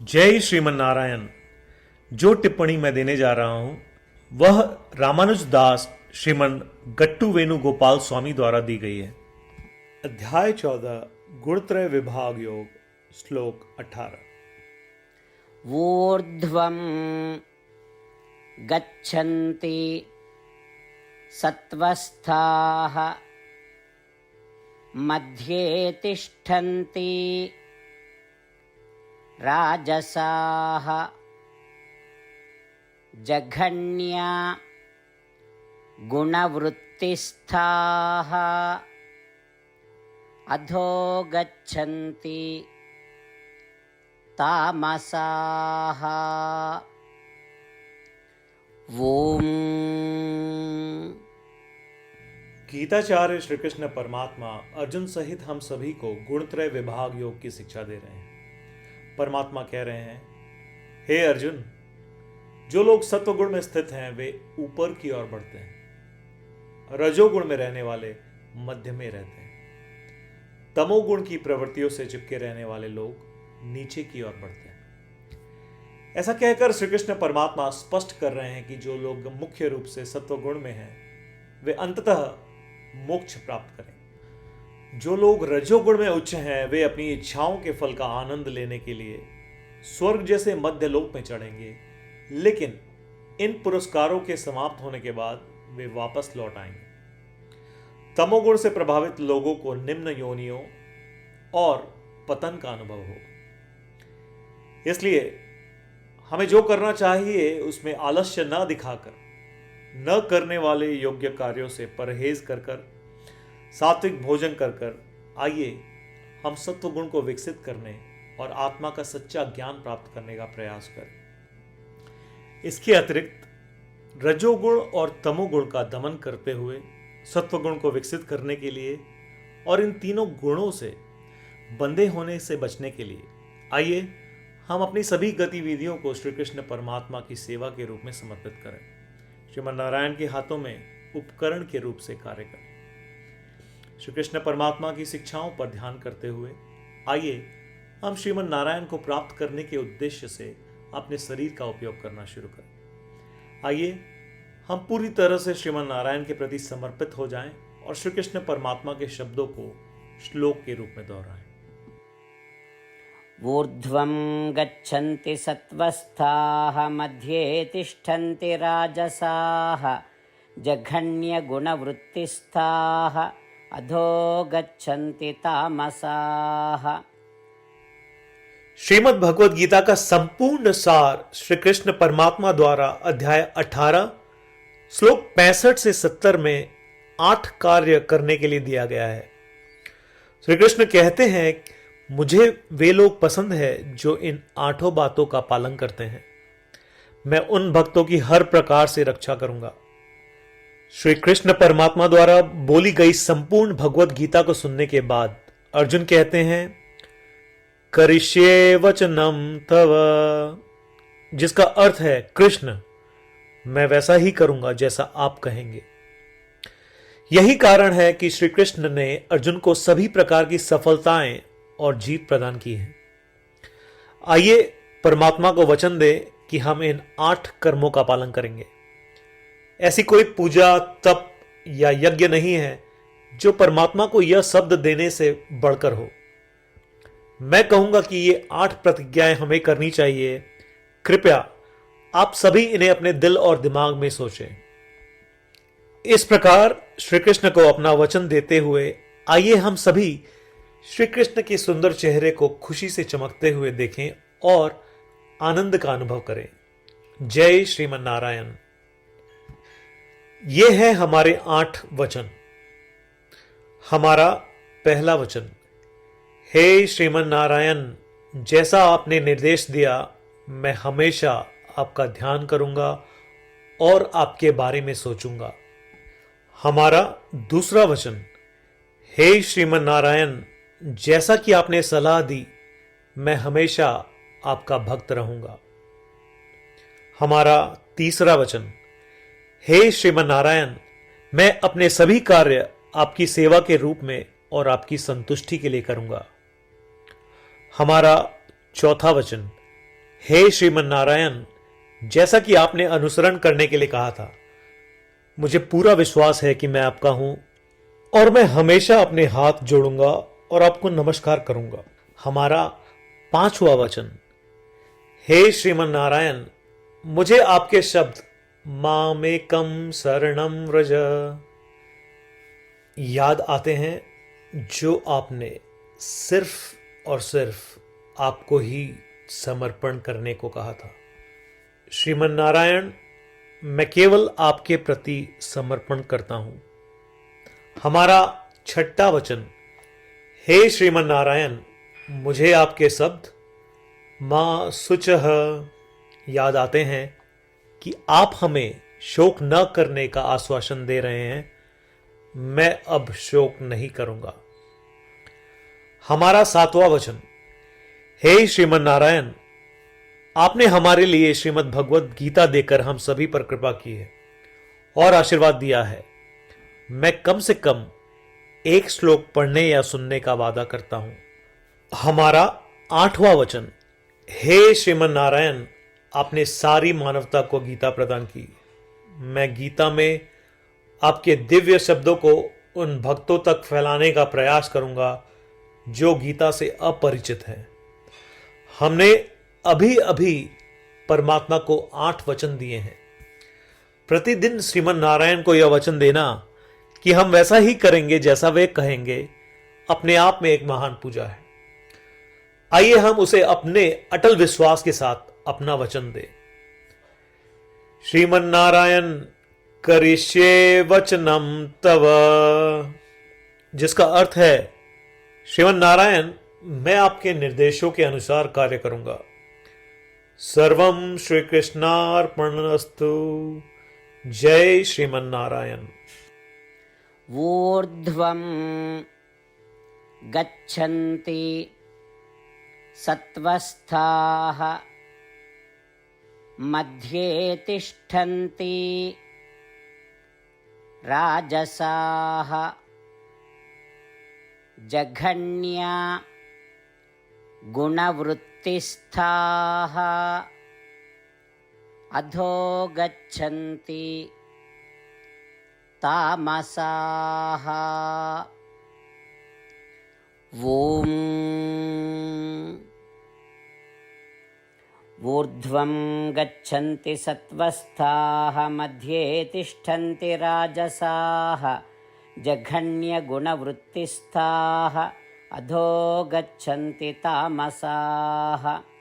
जय श्रीमन नारायण। जो टिप्पणी मैं देने जा रहा हूं वह रामानुज दास श्रीमन गट्टू वेणुगोपाल स्वामी द्वारा दी गई है। अध्याय 14 गुणत्रय विभाग योग, श्लोक 18। ऊर्ध्वं गच्छन्ति सत्त्वस्थाः मध्ये तिष्ठन्ति राजसाः जघन्या गुणवृत्तिस्थाः अधो गच्छन्ति तामसाः। ओम। गीताचार्य श्री कृष्ण परमात्मा अर्जुन सहित हम सभी को गुणत्रय विभाग योग की शिक्षा दे रहे हैं। परमात्मा कह रहे हैं, हे अर्जुन, जो लोग सत्वगुण में स्थित हैं वे ऊपर की ओर बढ़ते हैं, रजोगुण में रहने वाले मध्य में रहते हैं, तमोगुण की प्रवृत्तियों से चिपके रहने वाले लोग नीचे की ओर बढ़ते हैं। ऐसा कहकर श्री कृष्ण परमात्मा स्पष्ट कर रहे हैं कि जो लोग मुख्य रूप से सत्वगुण में हैं वे अंततः मोक्ष प्राप्त करें। जो लोग रजोगुण में उच्च हैं वे अपनी इच्छाओं के फल का आनंद लेने के लिए स्वर्ग जैसे मध्य लोक में चढ़ेंगे, लेकिन इन पुरस्कारों के समाप्त होने के बाद वे वापस लौट आएंगे। तमोगुण से प्रभावित लोगों को निम्न योनियों और पतन का अनुभव होगा। इसलिए हमें जो करना चाहिए उसमें आलस्य न दिखाकर, न करने वाले योग्य कार्यों से परहेज कर सात्विक भोजन कर आइए हम सत्वगुण को विकसित करने और आत्मा का सच्चा ज्ञान प्राप्त करने का प्रयास करें। इसके अतिरिक्त रजोगुण और तमोगुण का दमन करते हुए सत्वगुण को विकसित करने के लिए और इन तीनों गुणों से बंधे होने से बचने के लिए आइए हम अपनी सभी गतिविधियों को श्री कृष्ण परमात्मा की सेवा के रूप में समर्पित करें, श्रीमन नारायण के हाथों में उपकरण के रूप से कार्य करें। श्री कृष्ण परमात्मा की शिक्षाओं पर ध्यान करते हुए आइए हम श्रीमन नारायण को प्राप्त करने के उद्देश्य से अपने शरीर का उपयोग करना शुरू करें। आइए हम पूरी तरह से श्रीमन नारायण के प्रति समर्पित हो जाएं और श्री कृष्ण परमात्मा के शब्दों को श्लोक के रूप में दोहराएं। ऊर्ध्वं गच्छन्ति सत्त्वस्थाः मध्ये तिष्ठन्ति राजसाः जघन्य गुणवृत्तिस्थाः अधो गच्छन्ति तामसाः। श्रीमद् भगवद गीता का संपूर्ण सार श्री कृष्ण परमात्मा द्वारा अध्याय 18 श्लोक 65 से 70 में 8 कार्य करने के लिए दिया गया है। श्री कृष्ण कहते हैं, मुझे वे लोग पसंद है जो इन 8 बातों का पालन करते हैं। मैं उन भक्तों की हर प्रकार से रक्षा करूंगा। श्री कृष्ण परमात्मा द्वारा बोली गई संपूर्ण भगवत गीता को सुनने के बाद अर्जुन कहते हैं, करिष्ये वचनम तव, जिसका अर्थ है, कृष्ण मैं वैसा ही करूंगा जैसा आप कहेंगे। यही कारण है कि श्री कृष्ण ने अर्जुन को सभी प्रकार की सफलताएं और जीत प्रदान की है। आइए परमात्मा को वचन दे कि हम इन 8 कर्मों का पालन करेंगे। ऐसी कोई पूजा, तप या यज्ञ नहीं है जो परमात्मा को यह शब्द देने से बढ़कर हो। मैं कहूंगा कि ये 8 प्रतिज्ञाएं हमें करनी चाहिए। कृपया आप सभी इन्हें अपने दिल और दिमाग में सोचें। इस प्रकार श्री कृष्ण को अपना वचन देते हुए आइए हम सभी श्री कृष्ण के सुंदर चेहरे को खुशी से चमकते हुए देखें और आनंद का अनुभव करें। जय श्रीमन नारायण। ये है हमारे 8 वचन। हमारा पहला वचन, हे श्रीमन नारायण, जैसा आपने निर्देश दिया मैं हमेशा आपका ध्यान करूंगा और आपके बारे में सोचूंगा। हमारा दूसरा वचन, हे श्रीमन नारायण, जैसा कि आपने सलाह दी मैं हमेशा आपका भक्त रहूंगा। हमारा तीसरा वचन, हे श्रीमन नारायण, मैं अपने सभी कार्य आपकी सेवा के रूप में और आपकी संतुष्टि के लिए करूंगा। हमारा चौथा वचन, हे श्रीमन नारायण, जैसा कि आपने अनुसरण करने के लिए कहा था, मुझे पूरा विश्वास है कि मैं आपका हूं और मैं हमेशा अपने हाथ जोड़ूंगा और आपको नमस्कार करूंगा। हमारा 5वां वचन। हे श्रीमन नारायण, मुझे आपके शब्द मामेकम शरणम व्रज याद आते हैं, जो आपने सिर्फ और सिर्फ आपको ही समर्पण करने को कहा था। श्रीमन नारायण, मैं केवल आपके प्रति समर्पण करता हूं। हमारा 6वां वचन। हे श्रीमन नारायण, मुझे आपके शब्द मां शुचः याद आते हैं कि आप हमें शोक न करने का आश्वासन दे रहे हैं। मैं अब शोक नहीं करूंगा। हमारा 7वां वचन। हे श्रीमन नारायण, आपने हमारे लिए श्रीमद् भगवद गीता देकर हम सभी पर कृपा की है और आशीर्वाद दिया है। मैं कम से कम एक श्लोक पढ़ने या सुनने का वादा करता हूं। हमारा 8वां वचन। हे श्रीमन नारायण, आपने सारी मानवता को गीता प्रदान की। मैं गीता में आपके दिव्य शब्दों को उन भक्तों तक फैलाने का प्रयास करूंगा जो गीता से अपरिचित हैं। हमने अभी अभी परमात्मा को 8 वचन दिए हैं। प्रतिदिन श्रीमन नारायण को यह वचन देना कि हम वैसा ही करेंगे जैसा वे कहेंगे, अपने आप में एक महान पूजा है। आइए हम उसे अपने अटल विश्वास के साथ अपना वचन दें। श्रीमन नारायण करिष्ये वचनम तव, जिसका अर्थ है, श्रीमन नारायण, मैं आपके निर्देशों के अनुसार कार्य करूंगा। सर्वम श्री कृष्णार्पणमस्तु। जय श्रीमन नारायण। ऊर्ध्वं गच्छन्ति सत्वस्थाः मध्ये तिष्ठन्ति राजसाः जघन्या गुणवृत्तिस्थाः अधो गच्छन्ति तामसाः। ॐ ऊर्ध्वं गच्छन्ति सत्वस्थाः मध्ये तिष्ठन्ति राजसाः जघन्यगुणवृत्तिस्थाः अधो गच्छन्ति तामसाः।